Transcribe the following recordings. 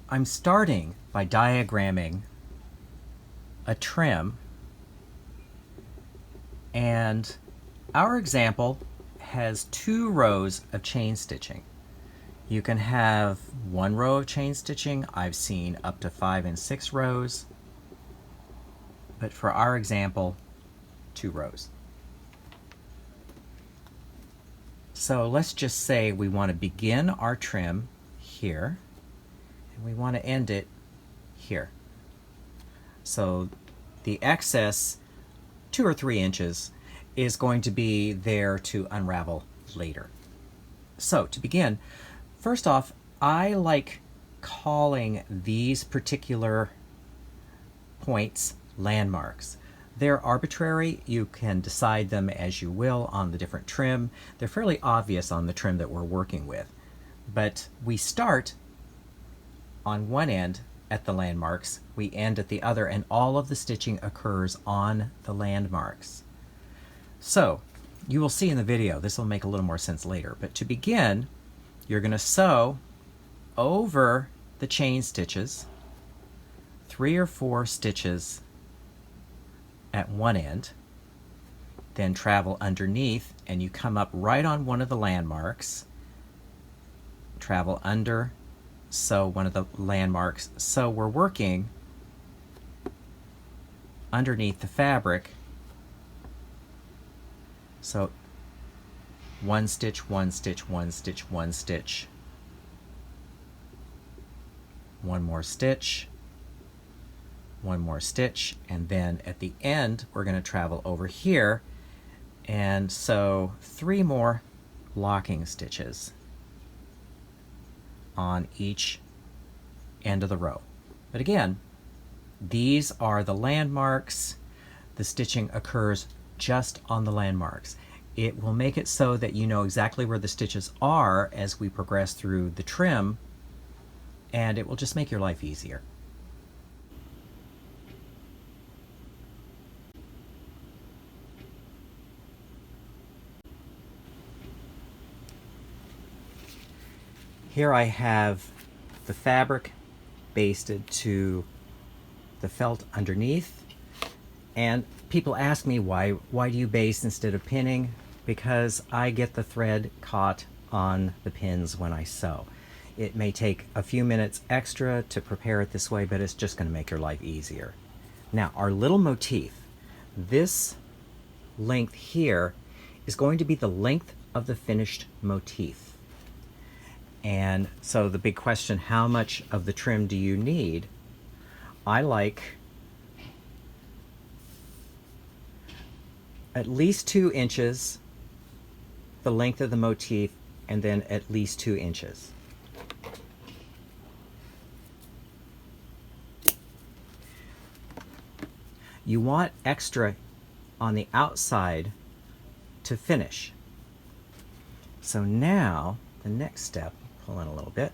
I'm starting by diagramming a trim, and our example has 2 rows of chain stitching. You can have 1 row of chain stitching. I've seen up to 5 and 6 rows, but for our example, 2 rows. So let's just say we want to begin our trim here, and we want to end it here. So the excess 2 or 3 inches is going to be there to unravel later. So to begin, first off, I like calling these particular points landmarks. They're arbitrary. You can decide them as you will on the different trim. They're fairly obvious on the trim that we're working with. But we start on one end at the landmarks, we end at the other, and all of the stitching occurs on the landmarks. So you will see in the video, this will make a little more sense later, but to begin, you're going to sew over the chain stitches 3 or 4 stitches at one end, then travel underneath, and you come up right on one of the landmarks, travel under, sew one of the landmarks. So we're working underneath the fabric. So 1 stitch, 1 stitch, 1 stitch, 1 stitch, 1 more stitch, 1 more stitch, and then at the end we're going to travel over here and sew 3 more locking stitches on each end of the row. But again, these are the landmarks. The stitching occurs just on the landmarks. It will make it so that you know exactly where the stitches are as we progress through the trim, and it will just make your life easier. Here I have the fabric basted to the felt underneath, and people ask me why do you baste instead of pinning? Because I get the thread caught on the pins when I sew. It may take a few minutes extra to prepare it this way, but it's just going to make your life easier. Now our little motif, this length here is going to be the length of the finished motif. And so the big question, how much of the trim do you need? I like at least 2 inches, the length of the motif, and then at least 2 inches. You want extra on the outside to finish. So now the next step, pull in a little bit.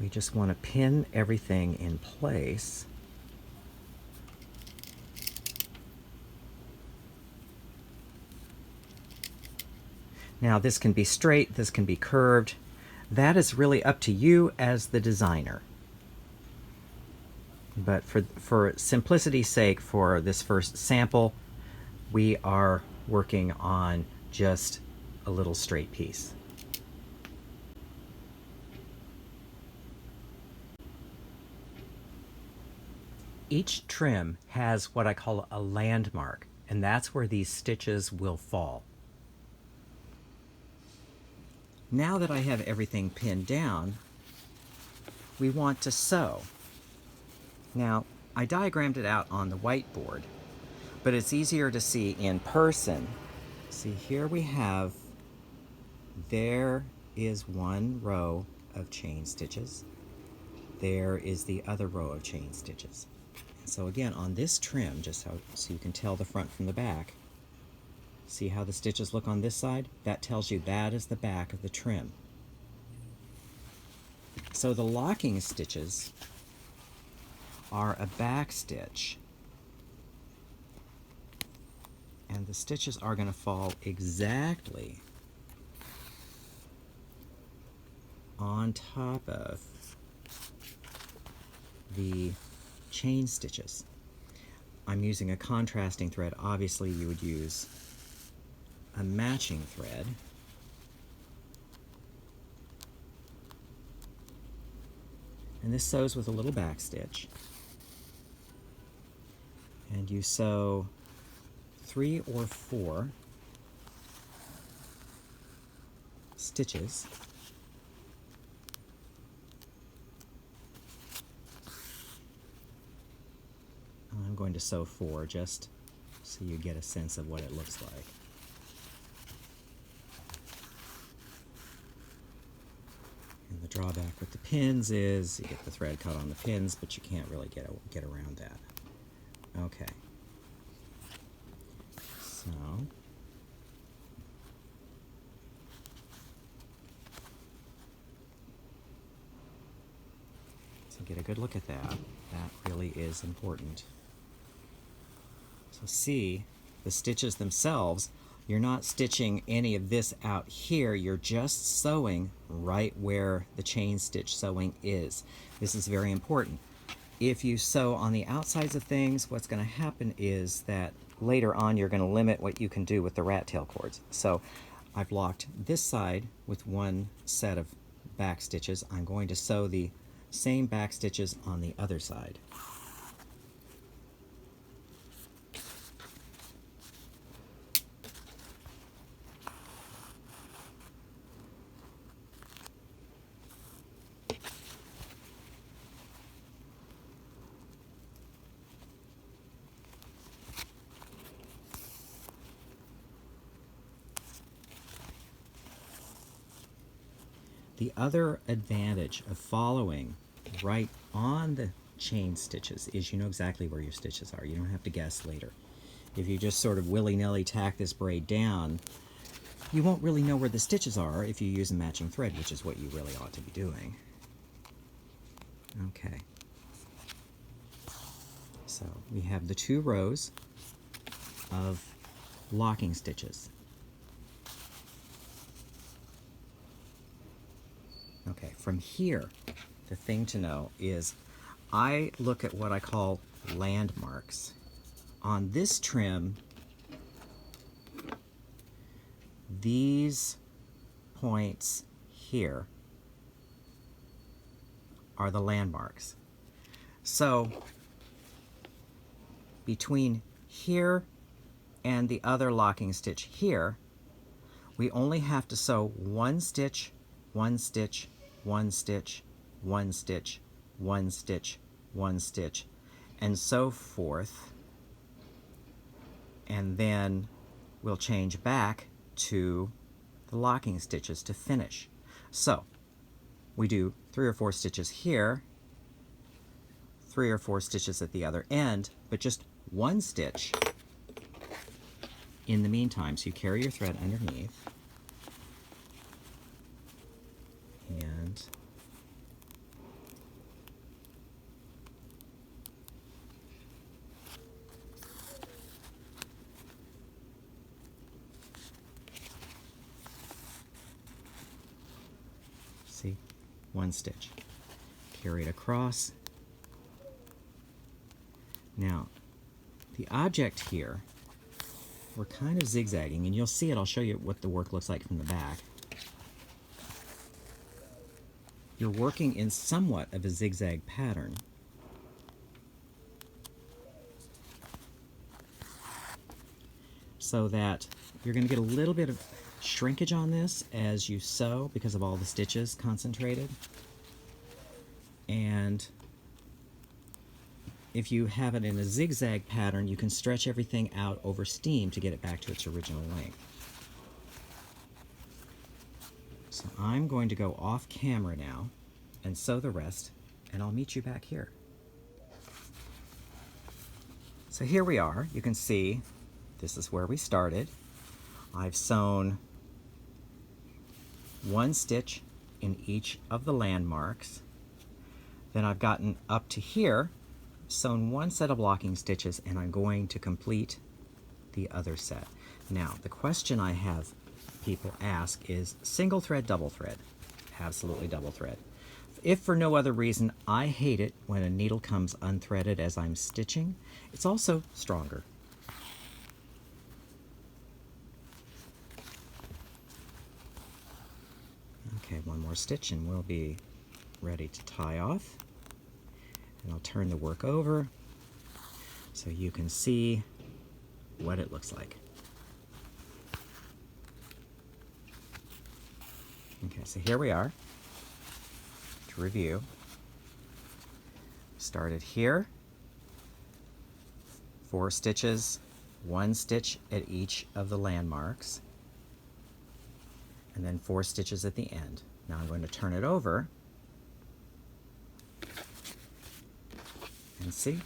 We just want to pin everything in place. Now this can be straight, this can be curved. That is really up to you as the designer. But for simplicity's sake, for this first sample, we are working on just a little straight piece. Each trim has what I call a landmark, and that's where these stitches will fall. Now that I have everything pinned down, we want to sew. Now, I diagrammed it out on the whiteboard, but it's easier to see in person. See, here we have, there is 1 row of chain stitches. There is the other row of chain stitches. So again, on this trim, just so you can tell the front from the back, see how the stitches look on this side? That tells you that is the back of the trim. So the locking stitches are a back stitch, and the stitches are going to fall exactly on top of the chain stitches. I'm using a contrasting thread. Obviously you would use a matching thread. And this sews with a little back stitch. And you sew 3 or 4 stitches. I'm going to sew 4 just so you get a sense of what it looks like. And the drawback with the pins is you get the thread caught on the pins, but you can't really get around that. Okay. So get a good look at that. That really is important. So see, the stitches themselves, you're not stitching any of this out here, you're just sewing right where the chain stitch sewing is. This is very important. If you sew on the outsides of things, what's going to happen is that later on you're going to limit what you can do with the rat tail cords. So I've locked this side with one set of back stitches. I'm going to sew the same back stitches on the other side. The other advantage of following right on the chain stitches is you know exactly where your stitches are. You don't have to guess later. If you just sort of willy-nilly tack this braid down, you won't really know where the stitches are if you use a matching thread, which is what you really ought to be doing. Okay. So we have the 2 rows of locking stitches. Okay, from here, the thing to know is I look at what I call landmarks. On this trim, these points here are the landmarks. So between here and the other locking stitch here, we only have to sew 1 stitch, 1 stitch, 1 stitch, 1 stitch, 1 stitch, 1 stitch, and so forth. And then we'll change back to the locking stitches to finish. So we do 3 or 4 stitches here, 3 or 4 stitches at the other end, but just 1 stitch in the meantime. So you carry your thread underneath. And see, 1 stitch. Carry it across. Now, the object here, we're kind of zigzagging, and you'll see it. I'll show you what the work looks like from the back. You're working in somewhat of a zigzag pattern. So that you're going to get a little bit of shrinkage on this as you sew because of all the stitches concentrated. And if you have it in a zigzag pattern, you can stretch everything out over steam to get it back to its original length. So I'm going to go off camera now and sew the rest, and I'll meet you back here. So here we are. You can see this is where we started. I've sewn 1 stitch in each of the landmarks. Then I've gotten up to here, sewn 1 set of locking stitches, and I'm going to complete the other set. Now, the question I have people ask is single thread, double thread. absolutely double thread. If for no other reason, I hate it when a needle comes unthreaded as I'm stitching. It's also stronger. Okay, one more stitch and we'll be ready to tie off. And I'll turn the work over so you can see what it looks like. Okay, so here we are. To review, started here, 4 stitches, 1 stitch at each of the landmarks, and then 4 stitches at the end. Now I'm going to turn it over and see,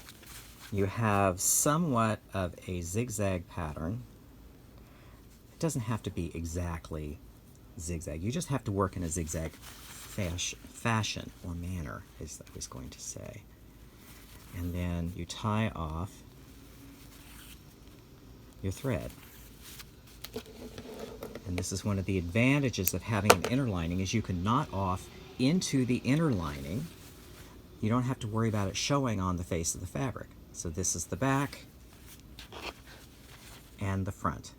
you have somewhat of a zigzag pattern. It doesn't have to be exactly zigzag. You just have to work in a zigzag fashion or manner, as I was going to say. And then you tie off your thread. And this is one of the advantages of having an inner lining, is you can knot off into the inner lining. You don't have to worry about it showing on the face of the fabric. So this is the back and the front.